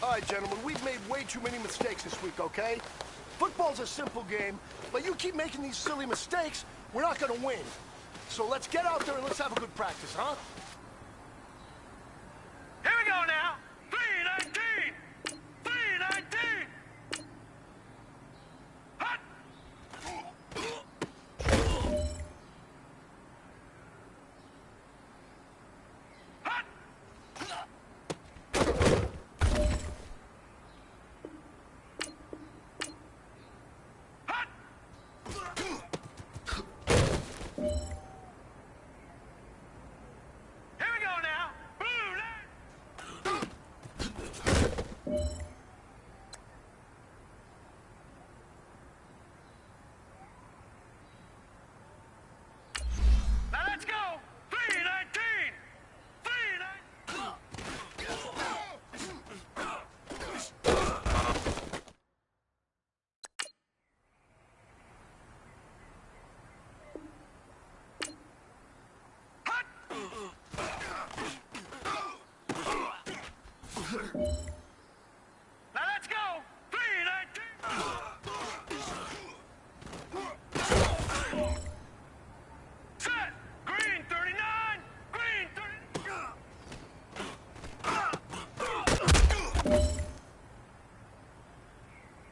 All right, gentlemen, we've made way too many mistakes this week, okay? Football's a simple game, but you keep making these silly mistakes, we're not gonna win. So let's get out there and let's have a good practice, huh? Here we go now! 319! 319! Hot! Hot! Now let's go! 319! Set! Green 39! Green 30!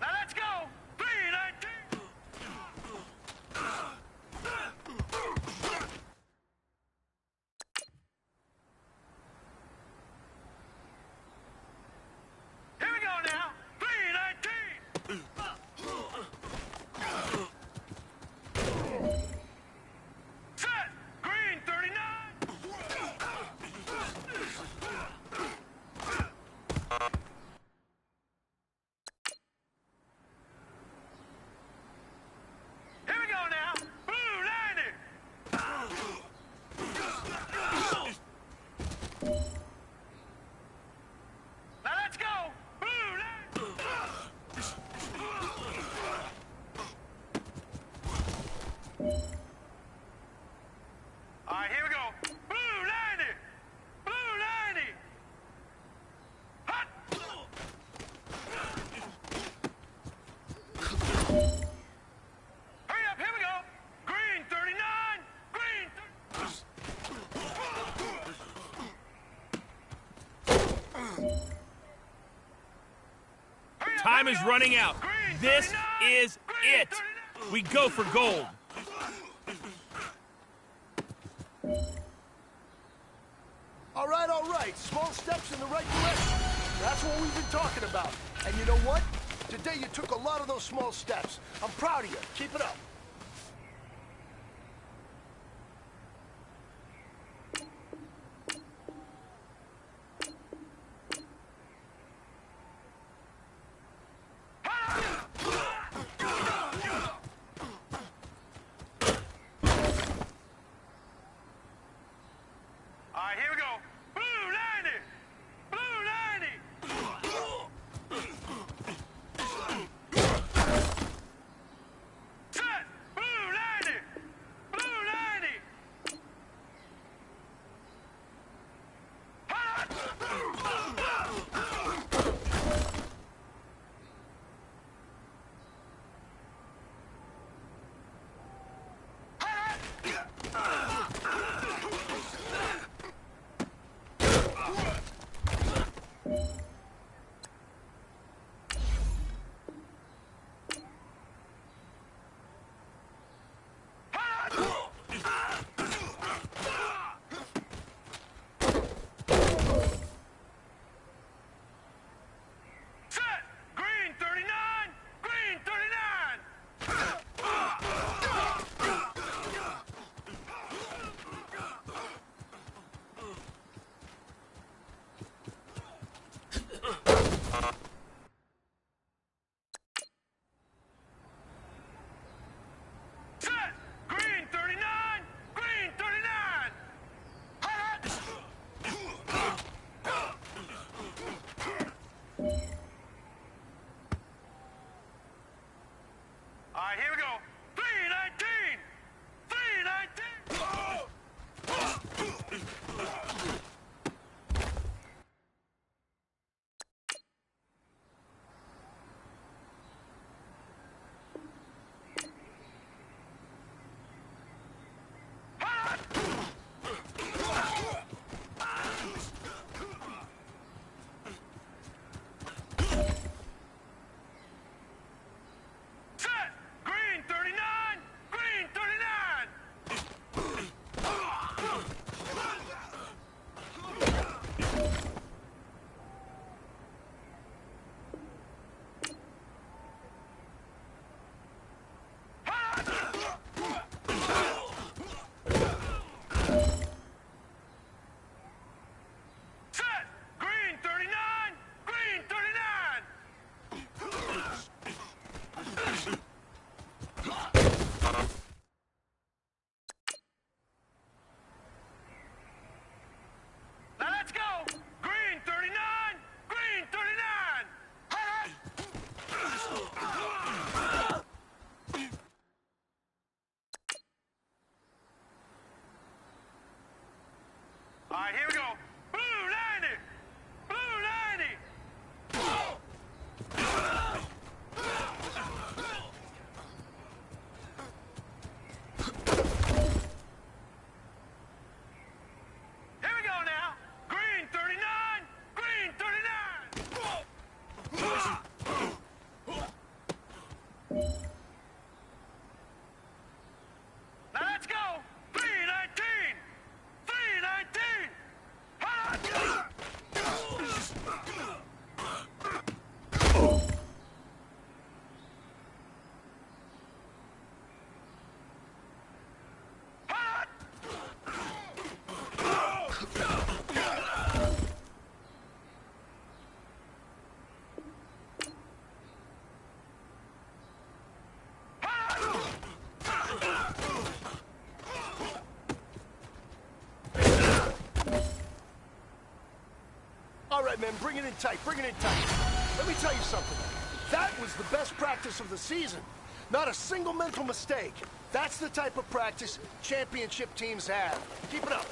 Now let's go! 319! Time is running out. This is it. We go for gold. All right. Small steps in the right direction. That's what we've been talking about. And you know what? Today you took a lot of those small steps. I'm proud of you. Keep it up. All right, here we go. Blue 90! Blue 90! Set! Blue 90! Blue 90! Hot! Set! Green 39! Green 39! Set! Green 39! Green 39! Hot! All right, here we go. 319! 319! Set! Green 39! Green 39! Set! Green 39! Green 39! Now let's go! Green 39! Green 39! Hot! All right, here we go. Blue 90! Blue 90! Here we go now. Green 39! Green 39! Now let's go. 319! 319! Hot! Hot! All right, man, bring it in tight. Let me tell you something. That was the best practice of the season. Not a single mental mistake. That's the type of practice championship teams have. Keep it up.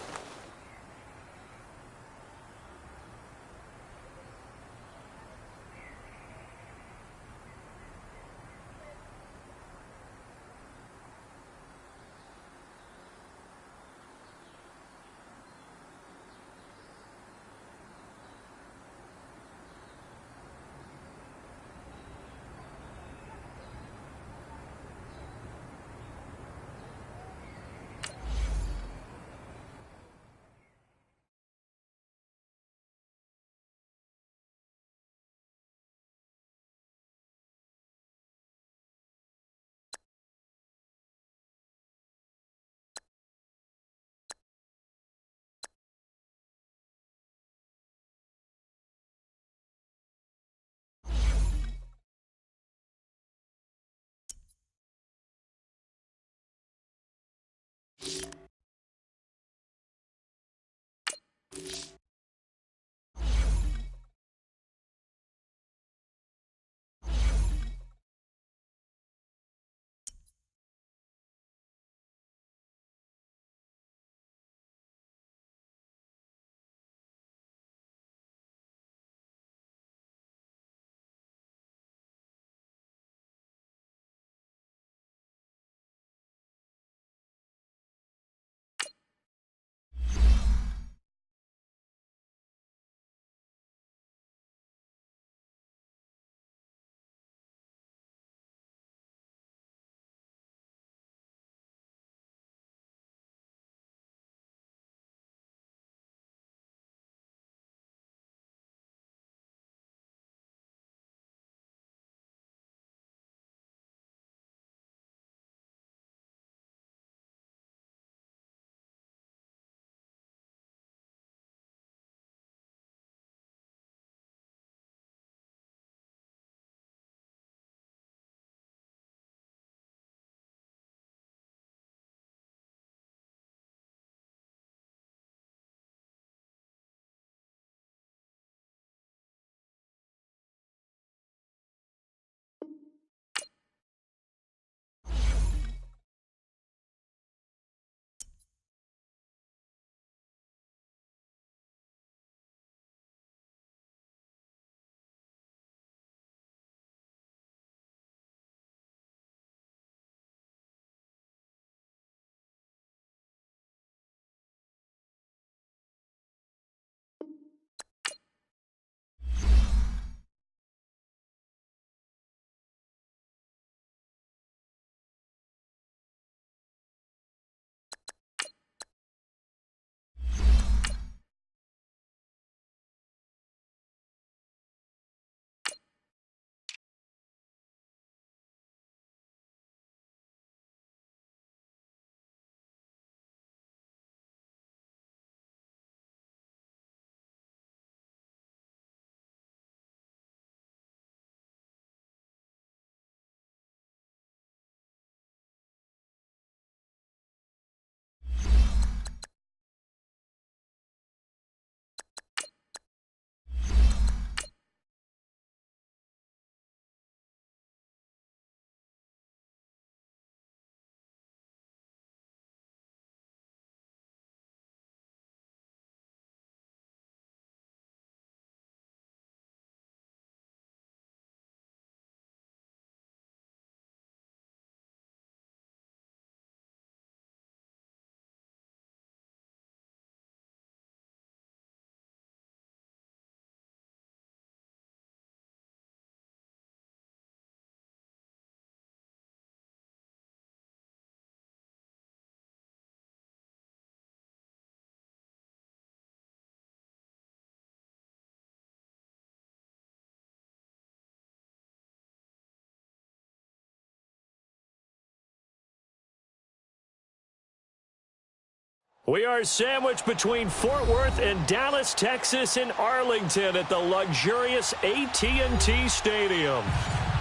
We are sandwiched between Fort Worth and Dallas, Texas, and Arlington at the luxurious AT&T Stadium.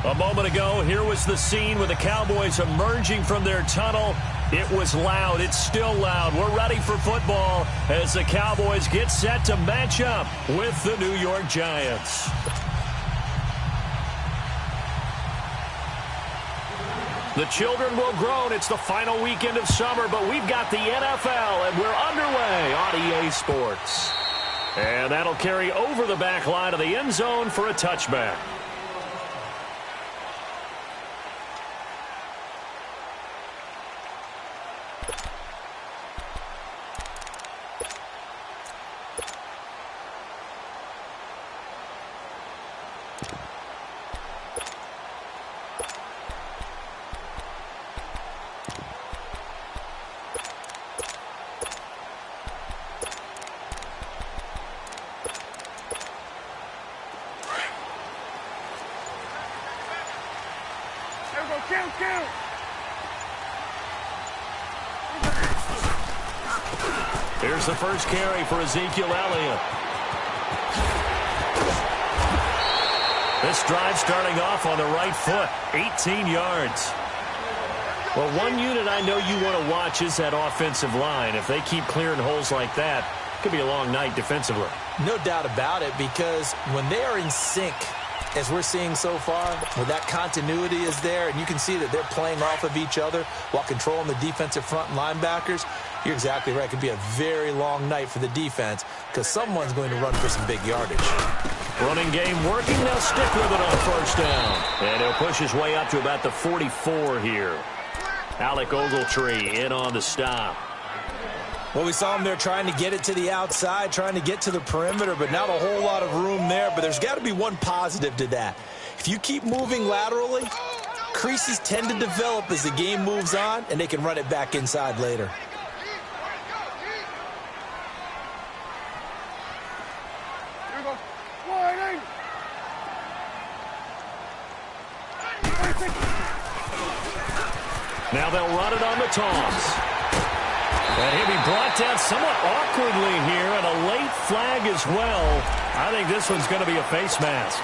A moment ago, here was the scene with the Cowboys emerging from their tunnel. It was loud. It's still loud. We're ready for football as the Cowboys get set to match up with the New York Giants. The children will groan. It's the final weekend of summer, but we've got the NFL, and we're underway on EA Sports. And that'll carry over the back line of the end zone for a touchback. Here's the first carry for Ezekiel Elliott. This drive starting off on the right foot, 18 yards. Well, one unit I know you want to watch is that offensive line. If they keep clearing holes like that, it could be a long night defensively. No doubt about it, because when they are in sync, as we're seeing so far, where that continuity is there, and you can see that they're playing off of each other while controlling the defensive front linebackers, you're exactly right. It could be a very long night for the defense because someone's going to run for some big yardage. Running game working. They'll stick with it on first down. And he'll push his way up to about the 44 here. Alec Ogletree in on the stop. Well, we saw him there trying to get it to the outside, trying to get to the perimeter, but not a whole lot of room there. But there's got to be one positive to that. If you keep moving laterally, creases tend to develop as the game moves on, and they can run it back inside later. Now they'll run it on the toss. And he'll be brought down somewhat awkwardly here, and a late flag as well. I think this one's going to be a face mask.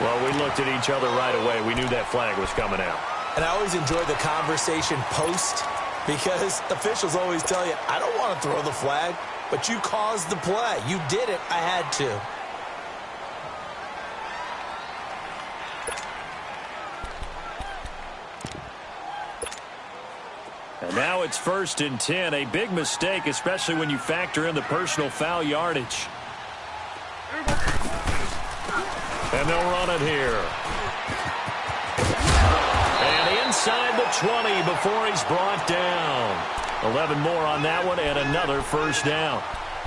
Well, we looked at each other right away. We knew that flag was coming out. And I always enjoy the conversation post, because officials always tell you, I don't want to throw the flag, but you caused the play. You did it. I had to. And now it's 1st and 10. A big mistake, especially when you factor in the personal foul yardage. And they'll run it here. And inside the 20 before he's brought down. 11 more on that one and another first down.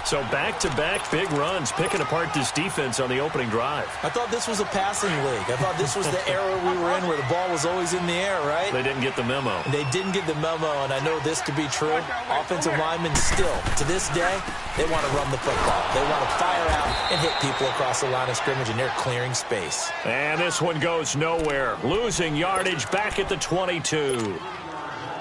So back-to-back big runs, picking apart this defense on the opening drive. I thought this was a passing league. I thought this was the era we were in where the ball was always in the air, right? They didn't get the memo. They didn't get the memo, and I know this to be true. Offensive linemen still, to this day, they want to run the football. They want to fire out and hit people across the line of scrimmage, and they're clearing space. And this one goes nowhere. Losing yardage back at the 22.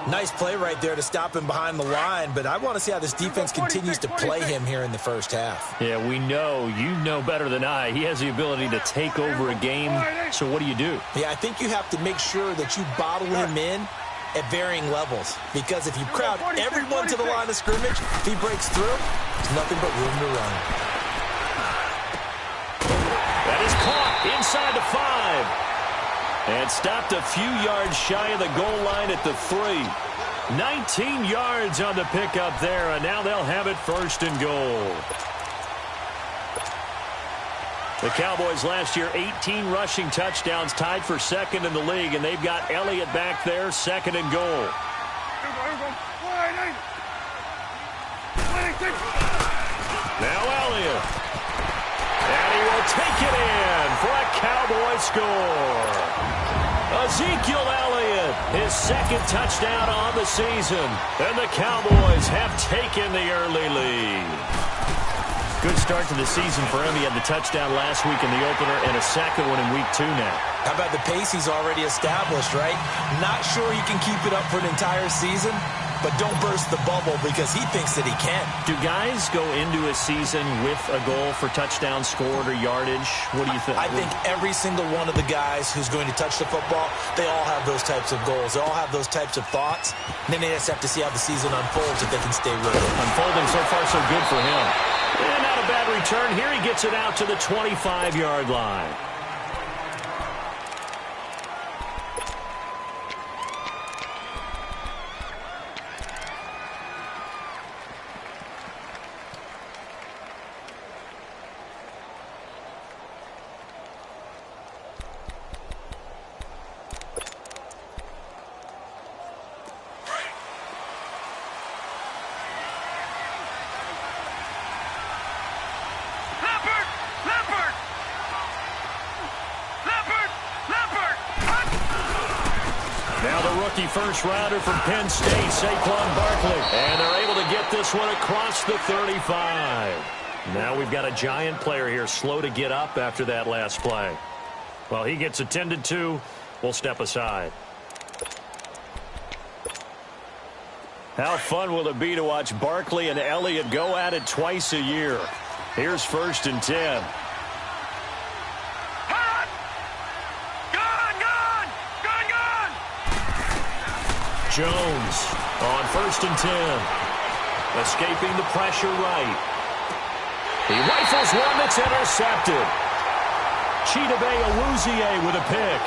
Nice play right there to stop him behind the line, but I want to see how this defense continues to play him here in the first half. Yeah, we know. You know better than I. He has the ability to take over a game, so what do you do? Yeah, I think you have to make sure that you bottle him in at varying levels, because if you crowd everyone to the line of scrimmage, if he breaks through, there's nothing but room to run. That is caught inside the 5. And stopped a few yards shy of the goal line at the 3. 19 yards on the pickup there, and now they'll have it 1st and goal. The Cowboys last year, 18 rushing touchdowns, tied for 2nd in the league, and they've got Elliott back there, 2nd and goal. Now Elliott. And he will take it in for a Cowboy score. Ezekiel Elliott, his 2nd touchdown on the season. And the Cowboys have taken the early lead. Good start to the season for him. He had the touchdown last week in the opener and a 2nd one in week 2 now. How about the pace he's already established, right? Not sure he can keep it up for an entire season, but don't burst the bubble because he thinks that he can. Do guys go into a season with a goal for touchdowns scored or yardage? What do you think? I think every single one of the guys who's going to touch the football, they all have those types of goals. They all have those types of thoughts. And then they just have to see how the season unfolds if they can stay with it. Unfolding so far so good for him. And not a bad return. Here he gets it out to the 25-yard line. First rounder from Penn State, Saquon Barkley. And they're able to get this one across the 35. Now we've got a giant player here, slow to get up after that last play. Well, he gets attended to. We'll step aside. How fun will it be to watch Barkley and Elliott go at it twice a year? Here's 1st and 10. Jones on 1st and 10. Escaping the pressure right. He rifles one that's intercepted. Chidobe Awuzie with a pick.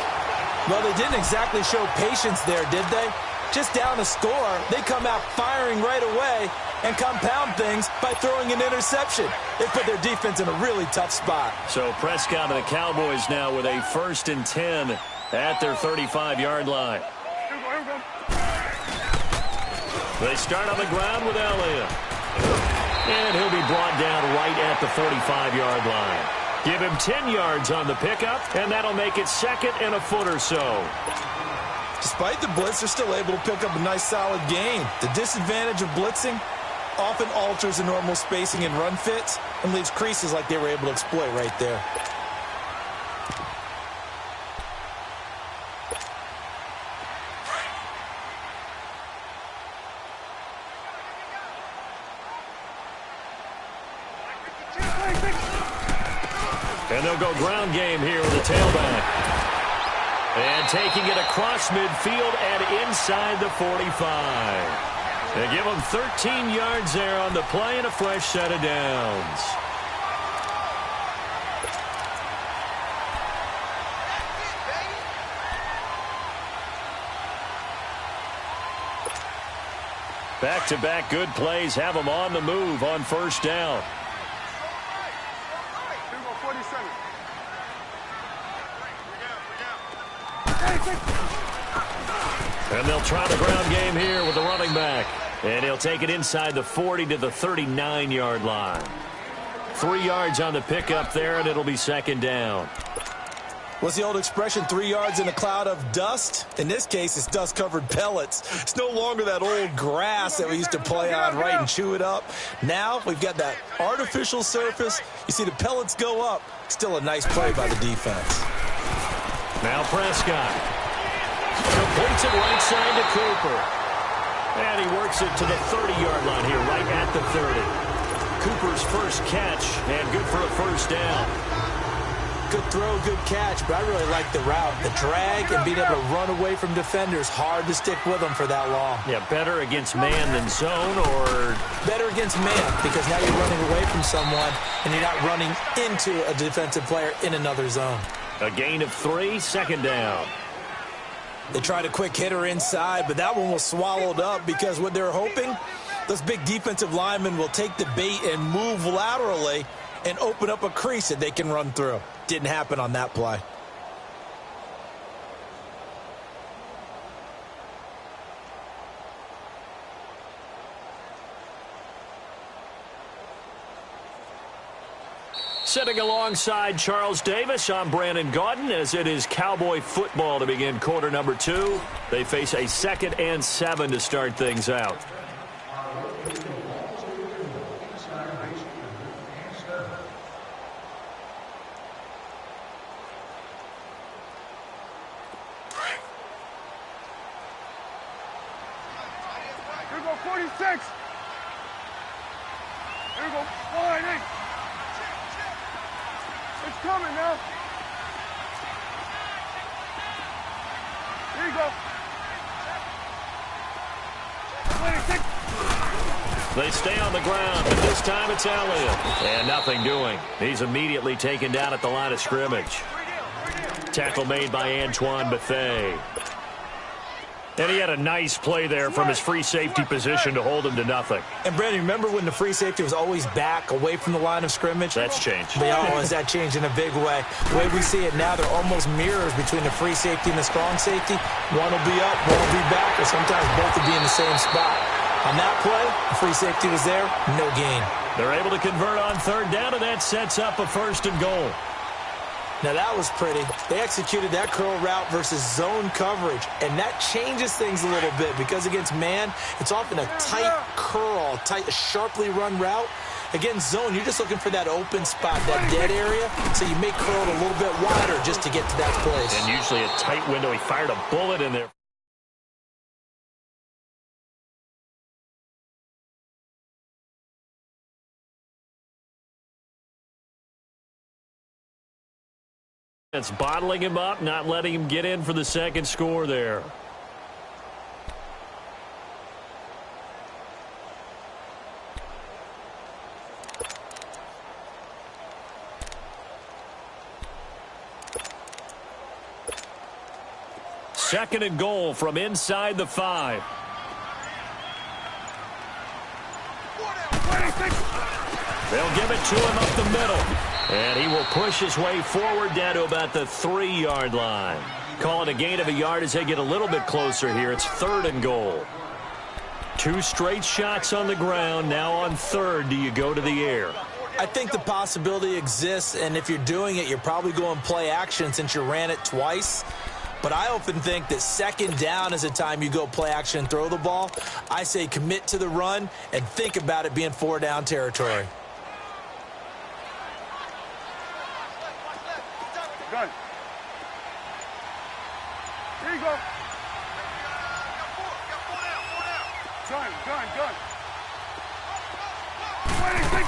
Well, they didn't exactly show patience there, did they? Just down a score, they come out firing right away and compound things by throwing an interception. They put their defense in a really tough spot. So Prescott and the Cowboys now with a 1st and 10 at their 35-yard line. They start on the ground with Elliott. And he'll be brought down right at the 45-yard line. Give him 10 yards on the pickup, and that'll make it 2nd and a foot or so. Despite the blitz, they're still able to pick up a nice, solid gain. The disadvantage of blitzing often alters the normal spacing and run fits and leaves creases like they were able to exploit right there. And they'll go ground game here with the tailback. And taking it across midfield and inside the 45. They give them 13 yards there on the play and a fresh set of downs. Back-to-back good plays have them on the move on 1st down. And they'll try the ground game here with the running back. And he'll take it inside the 40 to the 39-yard line. 3 yards on the pickup there, and it'll be 2nd down. What's the old expression, 3 yards in a cloud of dust? In this case, it's dust-covered pellets. It's no longer that old grass that we used to play on, right, and chew it up. Now we've got that artificial surface. You see the pellets go up. Still a nice play by the defense. Now Prescott. Completes it right side to Cooper. And he works it to the 30-yard line here, right at the 30. Cooper's first catch, and good for a 1st down. Good throw, good catch, but I really like the route. The drag and being able to run away from defenders, hard to stick with them for that long. Yeah, better against man than zone, or? Better against man, because now you're running away from someone, and you're not running into a defensive player in another zone. A gain of 3, 2nd down. They tried a quick hitter inside, but that one was swallowed up because what they're hoping, those big defensive linemen will take the bait and move laterally and open up a crease that they can run through. Didn't happen on that play. Sitting alongside Charles Davis, I'm Brandon Gaudin, as it is Cowboy football to begin quarter number 2. They face a 2nd and 7 to start things out. 46. Here we go. Line 8. It's coming now. Here you go. 26. They stay on the ground, but this time it's Elliott. And nothing doing. He's immediately taken down at the line of scrimmage. Tackle made by Antoine Bethea. And he had a nice play there from his free safety position to hold him to nothing. And, Brandon, remember when the free safety was always back, away from the line of scrimmage? That's changed. Has that changed in a big way? The way we see it now, they're almost mirrors between the free safety and the strong safety. One will be up, one will be back, or sometimes both will be in the same spot. On that play, the free safety was there, no gain. They're able to convert on third down, and that sets up a 1st and goal. Now, that was pretty. They executed that curl route versus zone coverage, and that changes things a little bit because against man, it's often a tight curl, tight, sharply run route. Against zone, you're just looking for that open spot, that dead area, so you make curl a little bit wider just to get to that place. And usually a tight window. He fired a bullet in there. It's bottling him up, not letting him get in for the second score there. Second and goal from inside the 5. They'll give it to him up the middle. And he will push his way forward down to about the 3-yard line. Call it a gain of a yard as they get a little bit closer here. It's 3rd and goal. 2 straight shots on the ground. Now on 3rd, do you go to the air? I think the possibility exists, and if you're doing it, you're probably going play action since you ran it twice. But I often think that 2nd down is the time you go play action and throw the ball. I say commit to the run and think about it being 4-down territory. Gun. Here you go. Gun. 26.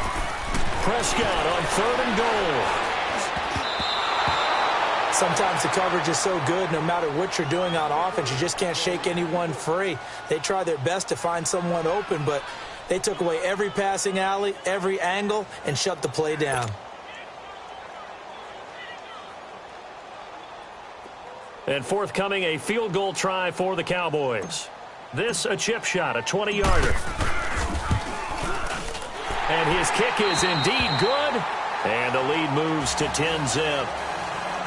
Prescott on 3rd and goal. Sometimes the coverage is so good, no matter what you're doing on offense, you just can't shake anyone free. They try their best to find someone open, but they took away every passing alley, every angle, and shut the play down. And forthcoming, a field goal try for the Cowboys. This a chip shot, a 20-yarder. And his kick is indeed good. And the lead moves to 10-zip.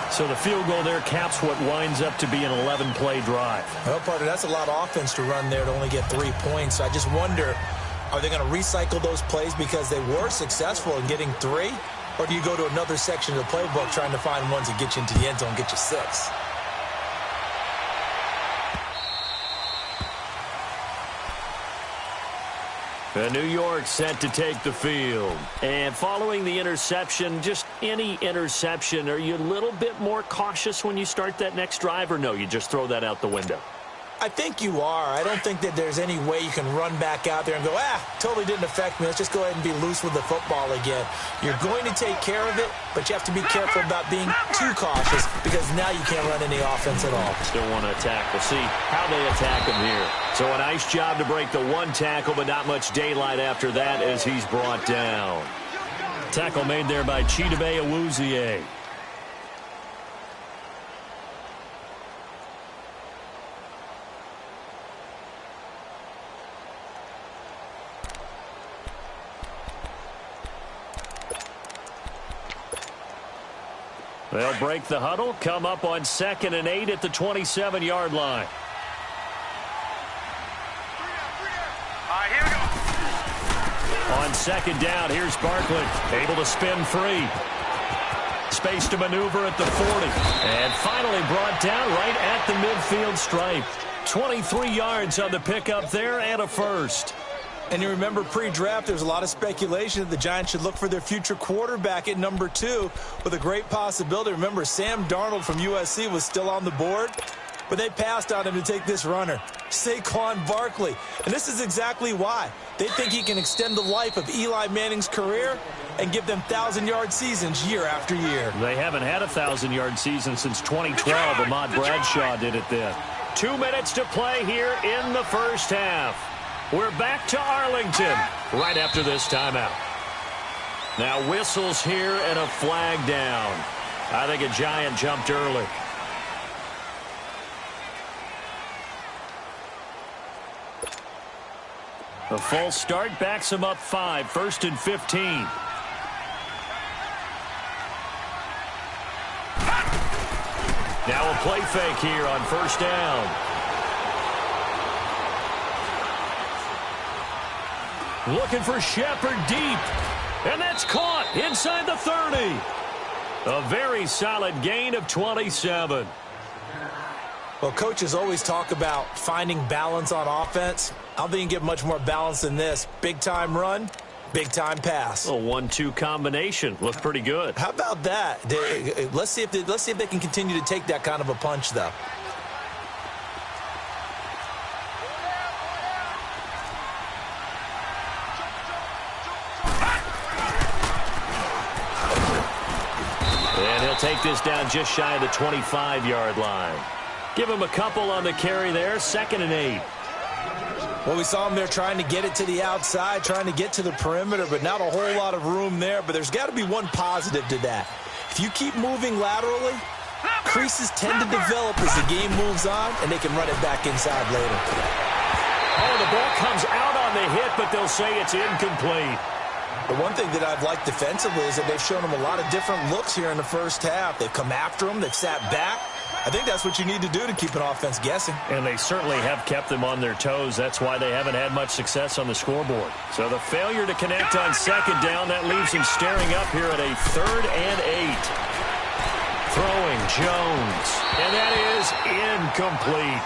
So the field goal there caps what winds up to be an 11-play drive. Well, partner, that's a lot of offense to run there to only get 3 points. I just wonder, are they going to recycle those plays because they were successful in getting 3? Or do you go to another section of the playbook trying to find ones that get you into the end zone and get you 6? New York set to take the field. And following the interception, just any interception, are you a little bit more cautious when you start that next drive, or no, you just throw that out the window? I think you are. I don't think that there's any way you can run back out there and go, totally didn't affect me. Let's just go ahead and be loose with the football again. You're going to take care of it, but you have to be careful about being too cautious because now you can't run any offense at all. Still want to attack. We'll see how they attack him here. So a nice job to break the 1 tackle, but not much daylight after that as he's brought down. Tackle made there by Chidobe Awuzie. They'll break the huddle, come up on 2nd and 8 at the 27-yard line. Here we go. On 2nd down, here's Barkley, able to spin free. Space to maneuver at the 40. And finally brought down right at the midfield stripe. 23 yards on the pickup there and a 1st. And you remember pre-draft, there was a lot of speculation that the Giants should look for their future quarterback at number 2 with a great possibility. Remember, Sam Darnold from USC was still on the board. but they passed on him to take this runner, Saquon Barkley. And this is exactly why. They think he can extend the life of Eli Manning's career and give them 1,000-yard seasons year after year. They haven't had a 1,000-yard season since 2012. Ahmad Bradshaw did it then. 2 minutes to play here in the first half. We're back to Arlington right after this timeout. Now whistles here and a flag down. I think a Giant jumped early. A false start backs him up 5, 1st and 15. Now a play fake here on 1st down. Looking for Shepard deep. And that's caught inside the 30. A very solid gain of 27. Well, coaches always talk about finding balance on offense. I don't think you can get much more balance than this. Big-time run, big-time pass. A 1-2 combination. Looked pretty good. How about that? Let's see if they can continue to take that kind of a punch, though. And he'll take this down just shy of the 25-yard line. Give him a couple on the carry there, 2nd and 8. Well, we saw him there trying to get it to the outside, trying to get to the perimeter, but not a whole lot of room there. But there's got to be one positive to that. If you keep moving laterally, creases tend to develop as the game moves on, and they can run it back inside later. Oh, the ball comes out on the hit, but they'll say it's incomplete. The one thing that I've liked defensively is that they've shown them a lot of different looks here in the first half. They've come after them. They've sat back. I think that's what you need to do to keep an offense guessing. And they certainly have kept them on their toes. That's why they haven't had much success on the scoreboard. So the failure to connect on 2nd down, that leaves him staring up here at a 3rd and 8. Throwing Jones. And that is incomplete.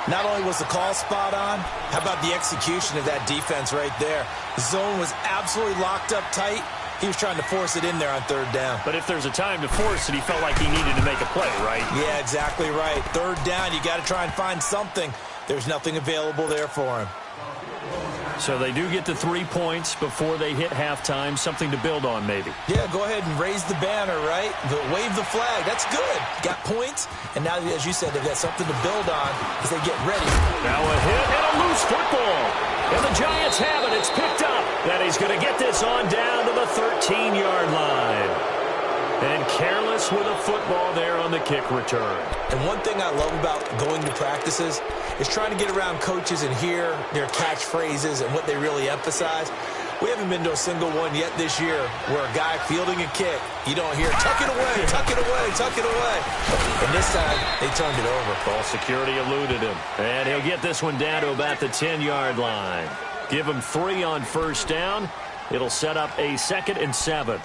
Not only was the call spot on, how about the execution of that defense right there? The zone was absolutely locked up tight. He was trying to force it in there on 3rd down. But if there's a time to force it, he felt like he needed to make a play, right? Yeah, exactly right. 3rd down, you got to try and find something. There's nothing available there for him. So they do get the 3 points before they hit halftime. Something to build on, maybe. Yeah, go ahead and raise the banner, right? Wave the flag. That's good. Got points, and now, as you said, they've got something to build on as they get ready. Now a hit and a loose football. And the Giants have it. It's picked up. That he's going to get this on down to the 13-yard line. And careless with a football there on the kick return. And one thing I love about going to practices is trying to get around coaches and hear their catchphrases and what they really emphasize. We haven't been to a single one yet this year where a guy fielding a kick, you don't hear, tuck it away, tuck it away, tuck it away. And this time, they turned it over. Ball security eluded him. And he'll get this one down to about the 10-yard line. Give him 3 on 1st down. It'll set up a 2nd and 7.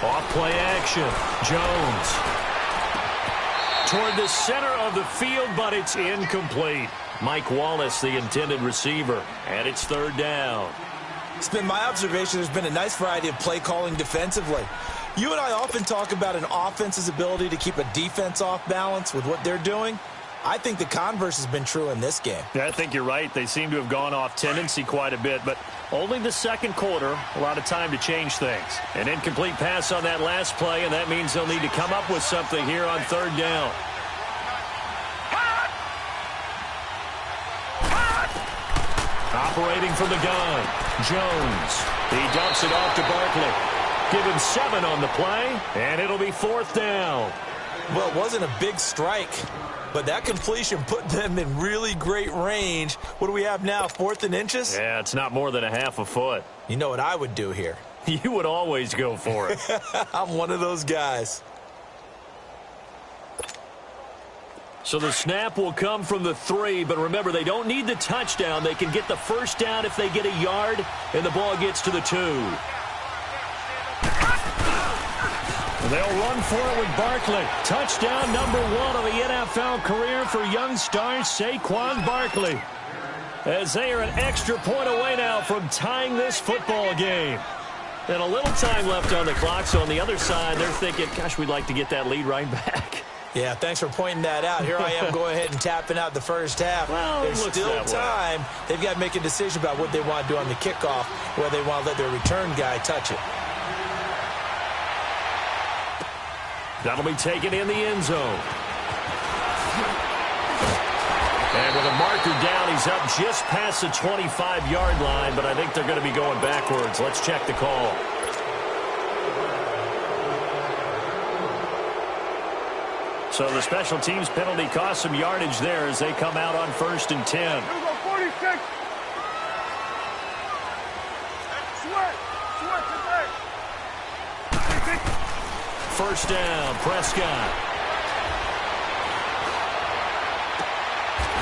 Off-play action. Jones. Toward the center of the field, but it's incomplete. Mike Wallace, the intended receiver. And it's 3rd down. It's been my observation there's been a nice variety of play calling defensively. You and I often talk about an offense's ability to keep a defense off balance with what they're doing. I think the converse has been true in this game. Yeah, I think you're right. They seem to have gone off tendency quite a bit, but only the 2nd quarter, a lot of time to change things. An incomplete pass on that last play, and that means they'll need to come up with something here on 3rd down. Operating from the gun, Jones. He dumps it off to Barkley. Give him 7 on the play, and it'll be 4th down. Well, it wasn't a big strike, but that completion put them in really great range. What do we have now, 4th and inches? Yeah, it's not more than a half a foot. You know what I would do here? You would always go for it. I'm one of those guys. So the snap will come from the 3, but remember, they don't need the touchdown. They can get the 1st down if they get a yard, and the ball gets to the 2. They'll run for it with Barkley. Touchdown number 1 of the NFL career for young star Saquon Barkley. as they are an extra point away now from tying this football game. And a little time left on the clock, so on the other side, they're thinking, gosh, we'd like to get that lead right back. Yeah, thanks for pointing that out. Here I am going ahead and tapping out the first half. Well, there's still time. They've got to make a decision about what they want to do on the kickoff, whether they want to let their return guy touch it. That'll be taken in the end zone. And with a marker down, he's up just past the 25-yard line, but I think they're going to be going backwards. Let's check the call. So the special teams penalty cost some yardage there as they come out on 1st and 10. Here we go, 46. Sweat today. First down, Prescott.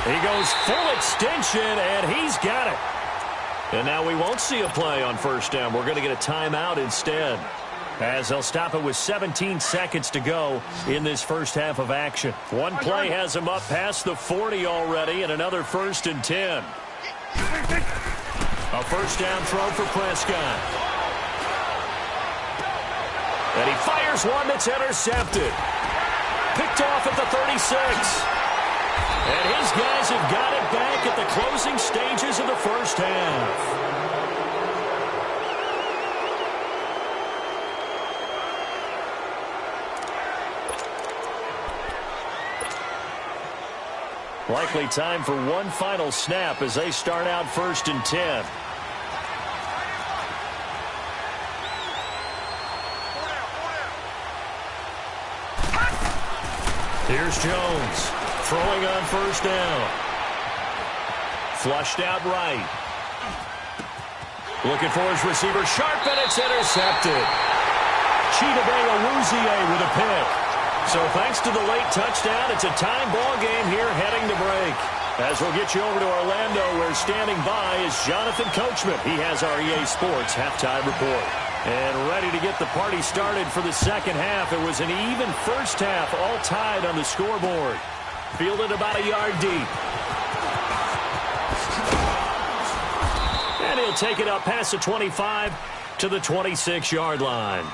He goes full extension, and he's got it. And now we won't see a play on 1st down. We're going to get a timeout instead, as they'll stop it with 17 seconds to go in this first half of action. One play has him up past the 40 already, and another 1st and 10. A first down throw for Prescott. And he fires one that's intercepted. Picked off at the 36. And his guys have got it back at the closing stages of the first half. Likely time for one final snap as they start out 1st and 10. Here's Jones throwing on 1st down. Flushed out right. Looking for his receiver, sharp, and it's intercepted. Chidobe Awuzie with a pick. So thanks to the late touchdown, it's a tie ball game here heading to break. As we'll get you over to Orlando, where standing by is Jonathan Coachman. He has our EA Sports halftime report. And ready to get the party started for the second half. It was an even first half, all tied on the scoreboard. Fielded about a yard deep. And he'll take it up past the 25 to the 26-yard line.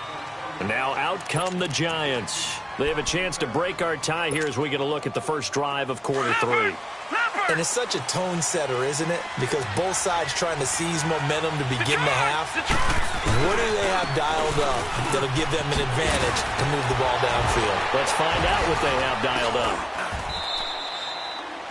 And now out come the Giants. They have a chance to break our tie here as we get a look at the first drive of quarter 3. And it's such a tone setter, isn't it? Because both sides trying to seize momentum to begin the half. What do they have dialed up that'll give them an advantage to move the ball downfield? Let's find out what they have dialed up.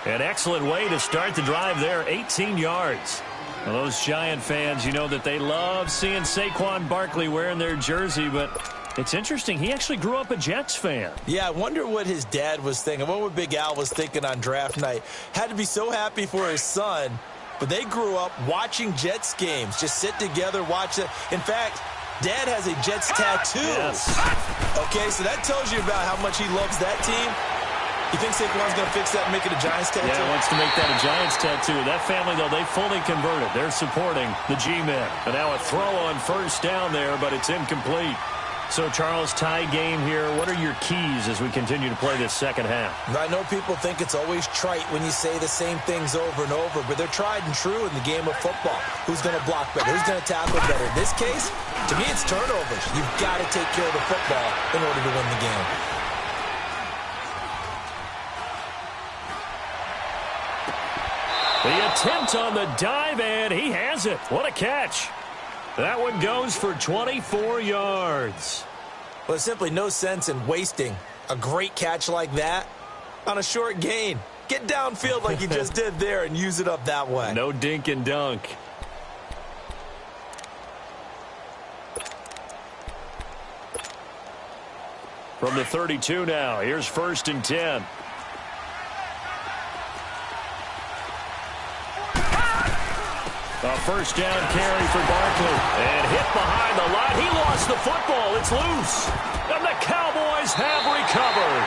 An excellent way to start the drive there, 18 yards. Well, those Giant fans, you know that they love seeing Saquon Barkley wearing their jersey, but it's interesting. He actually grew up a Jets fan. Yeah, I wonder what his dad was thinking. I wonder what Big Al was thinking on draft night. Had to be so happy for his son, but they grew up watching Jets games. Just sit together, watch it. In fact, Dad has a Jets tattoo. Yes. Okay, so that tells you about how much he loves that team. You think Saquon's going to fix that and make it a Giants tattoo? Yeah, he wants to make that a Giants tattoo. That family, though, they fully converted. They're supporting the G-men. And now a throw on 1st down there, but it's incomplete. So, Charles, tie game here. What are your keys as we continue to play this second half? I know people think it's always trite when you say the same things over and over, but they're tried and true in the game of football. Who's going to block better? Who's going to tackle better? In this case, to me, it's turnovers. You've got to take care of the football in order to win the game. The attempt on the dive, and he has it. What a catch. That one goes for 24 yards. Well, there's simply no sense in wasting a great catch like that on a short gain. Get downfield like you just did there and use it up that way. No dink and dunk. From the 32 now, here's 1st and 10. A first down carry for Barkley. And hit behind the line. He lost the football. It's loose. And the Cowboys have recovered.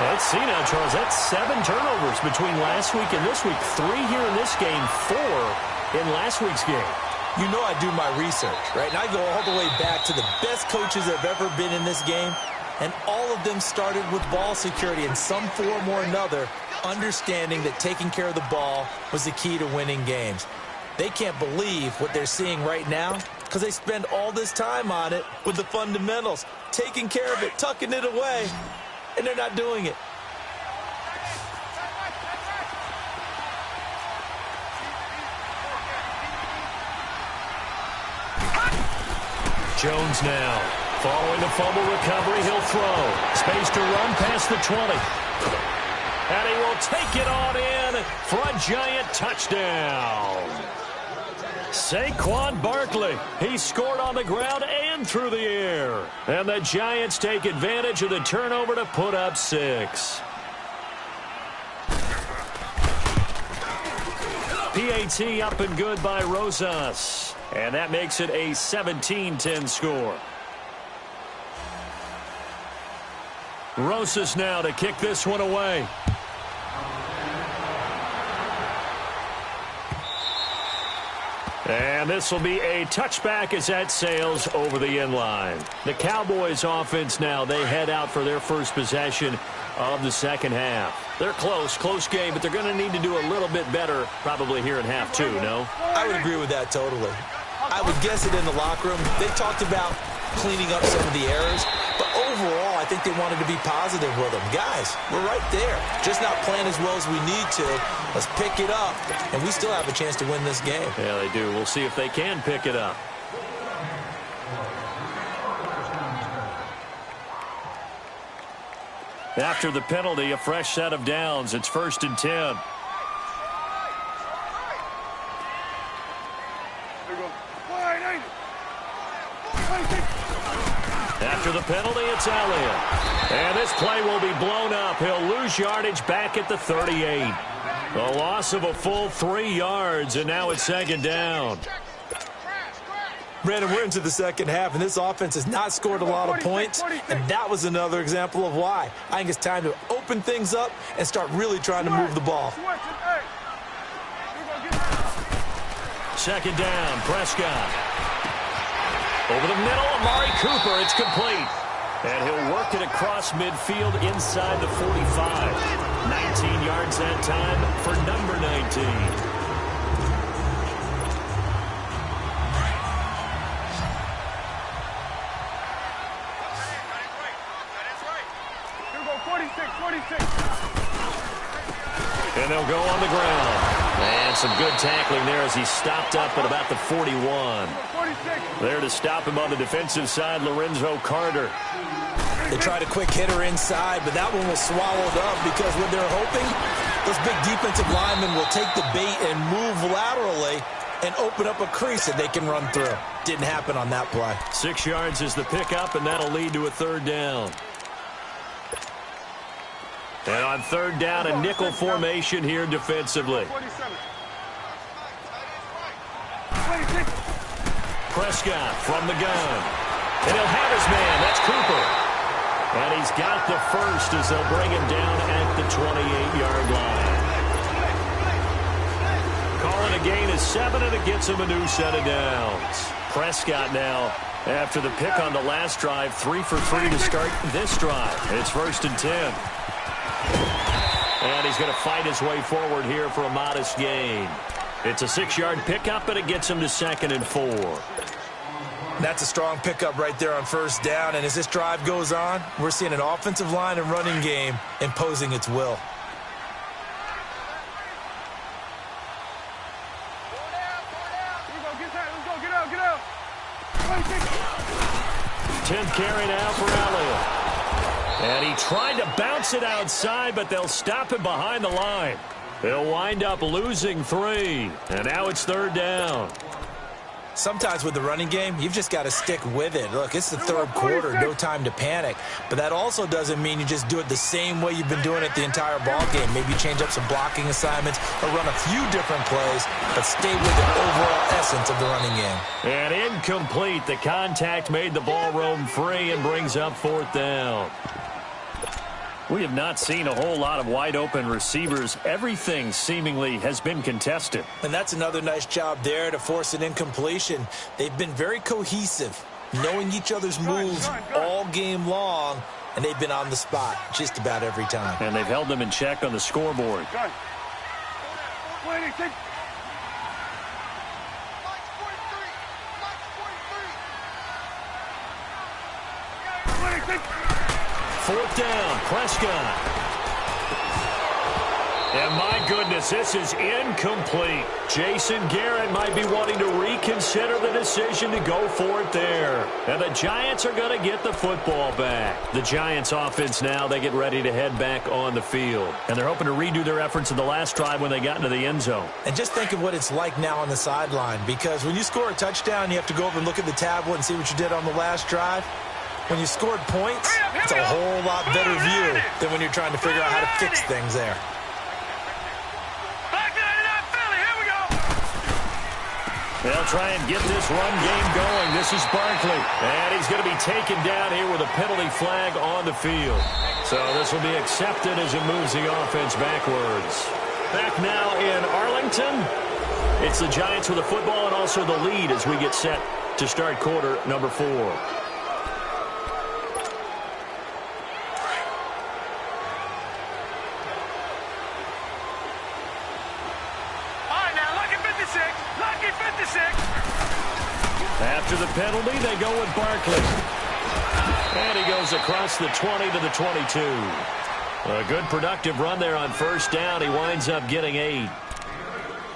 Let's see now, Charles. That's 7 turnovers between last week and this week. 3 here in this game, 4 in last week's game. You know I do my research, right? And I go all the way back to the best coaches that have ever been in this game. And all of them started with ball security in some form or another understanding that taking care of the ball was the key to winning games. They can't believe what they're seeing right now because they spend all this time on it with the fundamentals, taking care of it, tucking it away, and they're not doing it. Jones now. Following the fumble recovery, he'll throw. Space to run past the 20. And he will take it on in for a giant touchdown. Saquon Barkley. He scored on the ground and through the air. And the Giants take advantage of the turnover to put up 6. PAT up and good by Rosas. And that makes it a 17-10 score. Rosas now to kick this one away. And this will be a touchback as that sails over the end line. The Cowboys offense now, they head out for their first possession of the second half. They're close game, but they're going to need to do a little bit better probably here in half 2, no? I would agree with that totally. I would guess it in the locker room. They talked about cleaning up some of the errors, but overall, I think they wanted to be positive with them. Guys, we're right there. Just not playing as well as we need to. Let's pick it up, and we still have a chance to win this game. Yeah, they do. We'll see if they can pick it up. After the penalty, a fresh set of downs. It's 1st and 10. After the penalty, it's Elliott. And this play will be blown up. He'll lose yardage back at the 38. A loss of a full 3 yards, and now it's 2nd down. Brandon, we're into the second half, and this offense has not scored a lot of points, and that was another example of why. I think it's time to open things up and start really trying to move the ball. 2nd down, Prescott. Over the middle, Amari Cooper, it's complete. And he'll work it across midfield inside the 45. 19 yards that time for number 19. And they'll go on the ground. And some good tackling there as he stopped up at about the 41. There to stop him on the defensive side, Lorenzo Carter. They tried a quick hitter inside, but that one was swallowed up because what they're hoping, those big defensive linemen will take the bait and move laterally and open up a crease that they can run through. Didn't happen on that play. 6 yards is the pickup, and that'll lead to a 3rd down. And on 3rd down, a nickel formation here defensively. Prescott from the gun. And he'll have his man. That's Cooper. And he's got the first as they'll bring him down at the 28-yard line. Calling a gain of 7, and it gets him a new set of downs. Prescott now, after the pick on the last drive, 3 for 3 to start this drive. It's 1st and 10. And he's going to fight his way forward here for a modest gain. It's a 6-yard pickup, and it gets him to 2nd and 4. That's a strong pickup right there on 1st down. And as this drive goes on, we're seeing an offensive line and running game imposing its will. Get out. 10th carry now for Elliott. And he tried to bounce it outside, but they'll stop him behind the line. They'll wind up losing 3. And now it's 3rd down. Sometimes with the running game, you've just got to stick with it. Look, it's the 3rd quarter, no time to panic. But that also doesn't mean you just do it the same way you've been doing it the entire ball game. Maybe change up some blocking assignments or run a few different plays, but stay with the overall essence of the running game. And incomplete. The contact made the ball roam free and brings up 4th down. We have not seen a whole lot of wide-open receivers. Everything seemingly has been contested. And that's another nice job there to force an incompletion. They've been very cohesive, knowing each other's moves all game long, and they've been on the spot just about every time. And they've held them in check on the scoreboard. Fourth down, Prescott. And my goodness, this is incomplete. Jason Garrett might be wanting to reconsider the decision to go for it there. And the Giants are going to get the football back. The Giants offense now, they get ready to head back on the field. And they're hoping to redo their efforts in the last drive when they got into the end zone. And just think of what it's like now on the sideline, because when you score a touchdown, you have to go over and look at the tablet and see what you did on the last drive. When you scored points, it's a whole lot better view than when you're trying to figure out how to fix things there. They'll try and get this run game going. This is Barkley. And he's going to be taken down here with a penalty flag on the field. So this will be accepted as it moves the offense backwards. Back now in Arlington. It's the Giants with the football and also the lead as we get set to start quarter number 4. After the penalty, they go with Barkley. And he goes across the 20 to the 22. A good productive run there on first down. He winds up getting 8.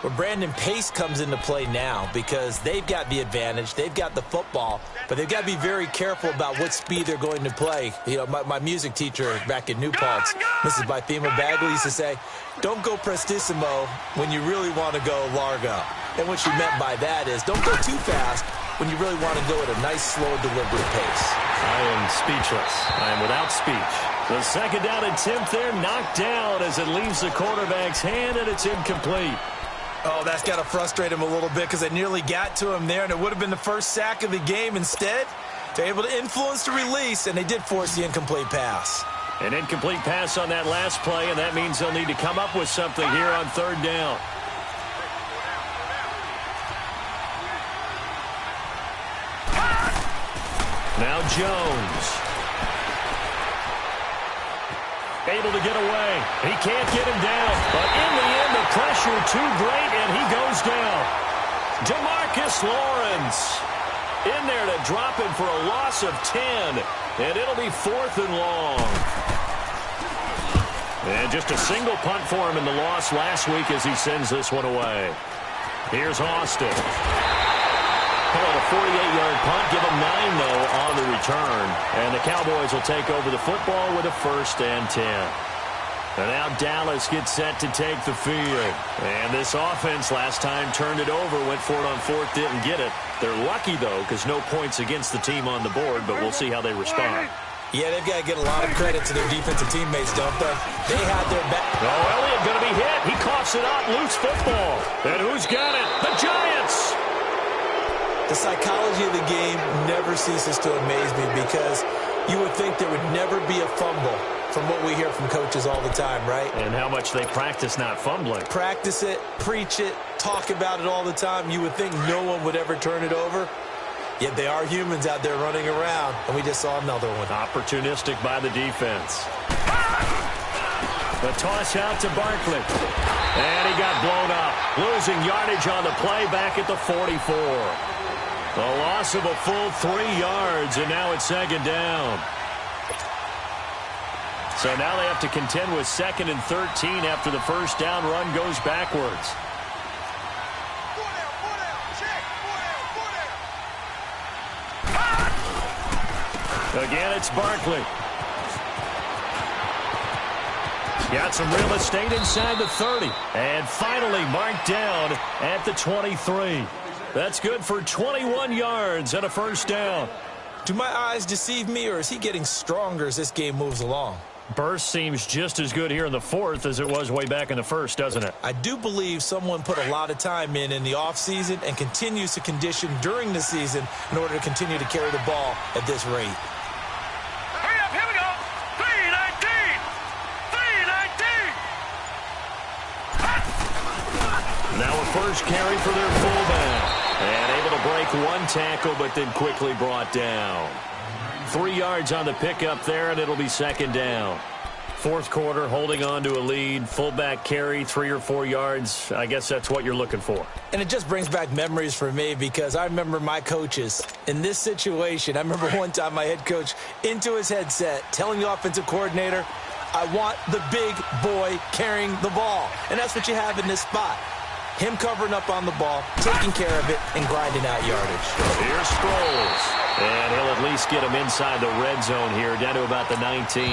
Well, Brandon, pace comes into play now because they've got the advantage. They've got the football, but they've got to be very careful about what speed they're going to play. You know, my music teacher back in New Paltz, Mrs. Bythema Bagley, used to say, don't go prestissimo when you really want to go largo. And what she meant by that is don't go too fast when you really want to go at a nice, slow, deliberate pace. I am speechless. I am without speech. The second down attempt there knocked down as it leaves the quarterback's hand, and it's incomplete. Oh, that's got to frustrate him a little bit because they nearly got to him there, and it would have been the first sack of the game. Instead, they're able to influence the release, and they did force the incomplete pass. An incomplete pass on that last play, and that means they'll need to come up with something here on third down. Now Jones. Able to get away. He can't get him down. But in the end, the pressure too great, and he goes down. DeMarcus Lawrence in there to drop him for a loss of 10. And it'll be 4th and long. And just a single punt for him in the loss last week as he sends this one away. Here's Austin. Call it a 48-yard punt. Give him 9, though, on the return. And the Cowboys will take over the football with a 1st and 10. And now Dallas gets set to take the field. And this offense last time turned it over, went for it on 4th, didn't get it. They're lucky, though, because no points against the team on the board, but we'll see how they respond. Yeah, they've got to get a lot of credit to their defensive teammates, don't they? They had their back. Oh, Elliott going to be hit. He coughs it up. Loose football. And who's got it? The Giants! The psychology of the game never ceases to amaze me because you would think there would never be a fumble from what we hear from coaches all the time, right? And how much they practice not fumbling. Practice it, preach it, talk about it all the time. You would think no one would ever turn it over. Yet they are humans out there running around, and we just saw another one. Opportunistic by the defense. The toss out to Barkley. And he got blown up. Losing yardage on the play back at the 44. A loss of a full 3 yards, and now it's 2nd down. So now they have to contend with 2nd and 13 after the first down run goes backwards. Again, it's Barkley. Got some real estate inside the 30. And finally marked down at the 23. That's good for 21 yards and a 1st down. Do my eyes deceive me, or is he getting stronger as this game moves along? Burst seems just as good here in the 4th as it was way back in the 1st, doesn't it? I do believe someone put a lot of time in the offseason and continues to condition during the season in order to continue to carry the ball at this rate. Hurry up, here we go. 3-19. Now a first carry for their fullback. And able to break one tackle, but then quickly brought down. 3 yards on the pickup there, and it'll be second down. Fourth quarter, holding on to a lead, fullback carry, 3 or 4 yards. I guess that's what you're looking for. And it just brings back memories for me because I remember my coaches in this situation. I remember one time my head coach into his headset telling the offensive coordinator, I want the big boy carrying the ball. And that's what you have in this spot. Him covering up on the ball, taking care of it, and grinding out yardage. Here's Sproles. And he'll at least get him inside the red zone here, down to about the 19.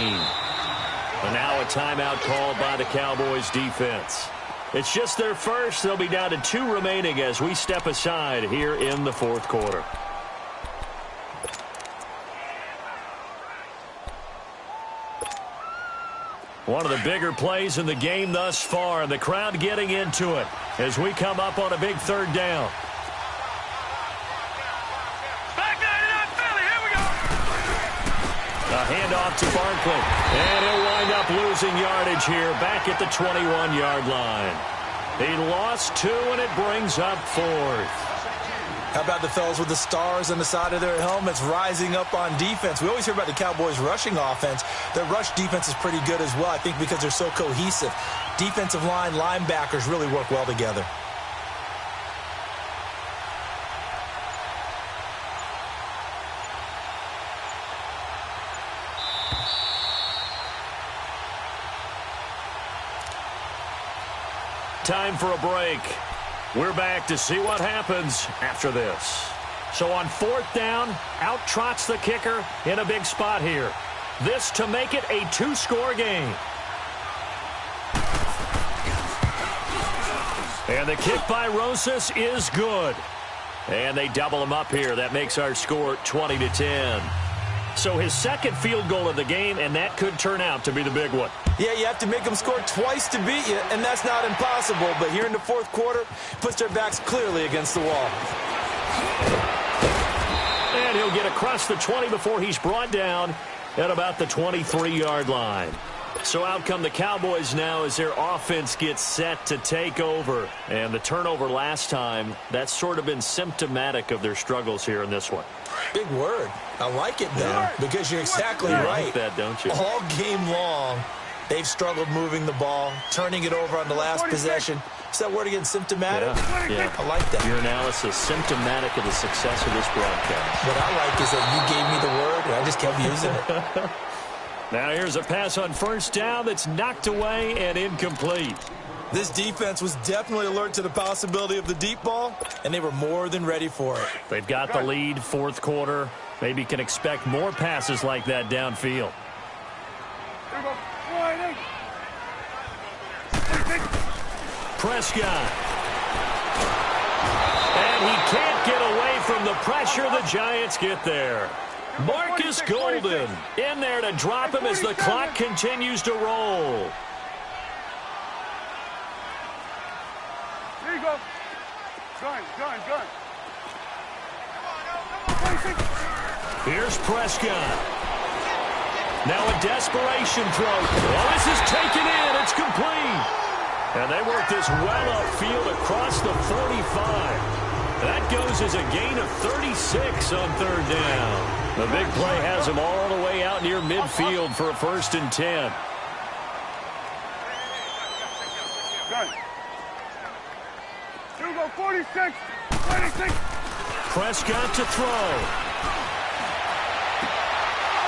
And now a timeout called by the Cowboys defense. It's just their first. They'll be down to 2 remaining as we step aside here in the fourth quarter. One of the bigger plays in the game thus far, and the crowd getting into it as we come up on a big third down. A handoff to Barkley, and he'll wind up losing yardage here back at the 21-yard line. He lost 2, and it brings up 4th. How about the fellas with the stars on the side of their helmets rising up on defense? We always hear about the Cowboys' rushing offense. Their rush defense is pretty good as well, I think, because they're so cohesive. Defensive line, linebackers really work well together. Time for a break. We're back to see what happens after this. So on 4th down, out trots the kicker in a big spot here. This to make it a 2-score game. And the kick by Rosas is good. And they double him up here. That makes our score 20-10. So his second field goal of the game, and that could turn out to be the big one. Yeah, you have to make them score twice to beat you, and that's not impossible. But here in the fourth quarter, puts their backs clearly against the wall. And he'll get across the 20 before he's brought down at about the 23-yard line. So out come the Cowboys now as their offense gets set to take over. And the turnover last time, that's sort of been symptomatic of their struggles here in this one. Big word. I like it, though, because you're exactly right. You like that, don't you? All game long, they've struggled moving the ball, turning it over on the last possession. Is that word again, symptomatic? Yeah. I like that. Your analysis, symptomatic of the success of this broadcast. What I like is that you gave me the word, and I just kept using it. Now here's a pass on 1st down that's knocked away and incomplete. This defense was definitely alert to the possibility of the deep ball, and they were more than ready for it. They've got the lead, fourth quarter. Maybe can expect more passes like that downfield. Prescott. And he can't get away from the pressure. The Giants get there. Marcus Golden in there to drop him as the clock continues to roll. There you go. Gun. Here's Prescott. Now a desperation throw. Oh, this is taken in. It's complete. And they work this well upfield across the 45. That goes as a gain of 36 on 3rd down. The big play has him all the way out near midfield for a 1st and 10. Gun. Here we go, 46. Prescott to throw.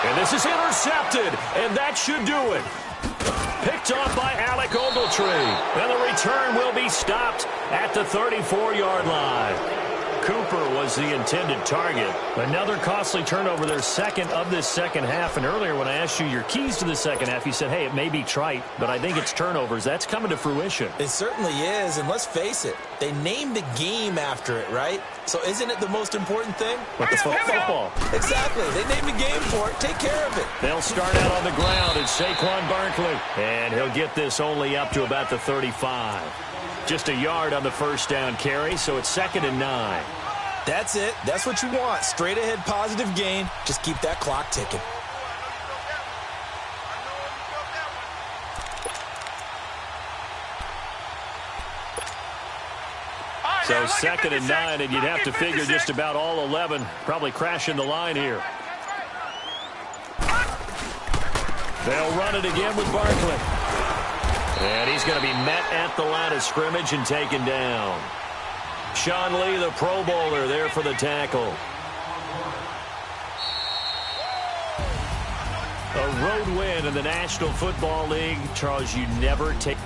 And this is intercepted, and that should do it. Picked off by Alec Ogletree. And the return will be stopped at the 34-yard line. Cooper was the intended target. Another costly turnover, their second of this second half. And earlier when I asked you your keys to the second half, you said, hey, it may be trite, but I think it's turnovers. That's coming to fruition. It certainly is, and let's face it, they named the game after it, right? So isn't it the most important thing? It's football. Exactly. They named the game for it. Take care of it. They'll start out on the ground. It's Saquon Barkley. And he'll get this only up to about the 35. Just a yard on the 1st down carry, so it's 2nd and 9. That's it. That's what you want. Straight ahead positive gain. Just keep that clock ticking. So 2nd and 9, and you'd have to figure just about all 11 probably crashing the line here. They'll run it again with Barkley. And he's going to be met at the line of scrimmage and taken down. Sean Lee, the Pro Bowler, there for the tackle. A road win in the National Football League. Charles, you never take...